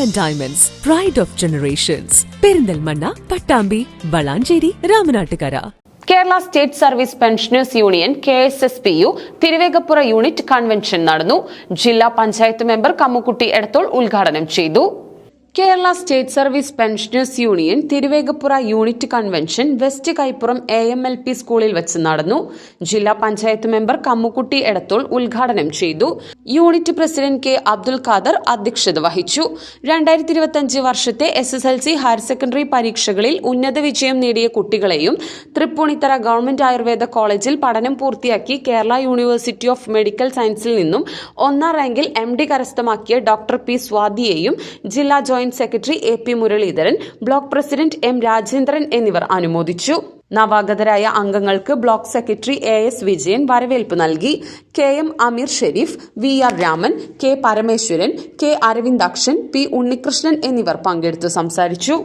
and Diamonds, Pride of Generations. Perinthalmanna, Pattambi, Valanchery, Ramanattukara. Kerala state service pensioners union KSSPU Thiruvegappura unit convention നടന്നു. ജില്ലാ panchayat member Kammukutty Edathol ഉദ്ഘാടനം ചെയ്തു. Kerala state service pensioners union Thiruvegappura unit convention west Kaippuram AMLP സ്കൂളിൽ വെച്ച് നടന്നു. ജില്ലാ പഞ്ചായത്ത് മെമ്പർ കമ്മുക്കുട്ടി എടത്തോൾ ഉദ്ഘാടനം ചെയ്തു. Unit president K. Abdul Khader അധ്യക്ഷത വഹിച്ചു. 2025 വർഷത്തെ SSLC ഹയർ സെക്കൻഡറി പരീക്ഷകളിൽ ഉന്നത വിജയം നേടിയ കുട്ടികളെയും തൃപ്പൂണിത്തറ ഗവൺമെന്റ് ആയുർവേദ കോളേജിൽ പഠനം പൂർത്തിയാക്കി കേരള യൂണിവേഴ്സിറ്റി ഓഫ് മെഡിക്കൽ സയൻസിൽ നിന്നും 1ാം റാങ്കിൽ MD കരസ്ഥമാക്കിയ ഡോക്ടർ P. സ്വാതിയെയും ജില്ലാ joint secretary AP Muraleedharan, block president M. Rajendran എന്നിവർ അനുമോദിച്ചു. നവാഗതരായ അംഗങ്ങൾക്ക് ബ്ലോക്ക് സെക്രട്ടറി AS വിജയൻ വരവേൽപ്പ് നൽകി. KM അമീർ Sharif, VR Raman, K. Parameswaran, K. Aravindakshan, P. Unnikrishnan എന്നിവർ പങ്കെടുത്തു സംസാരിച്ചു.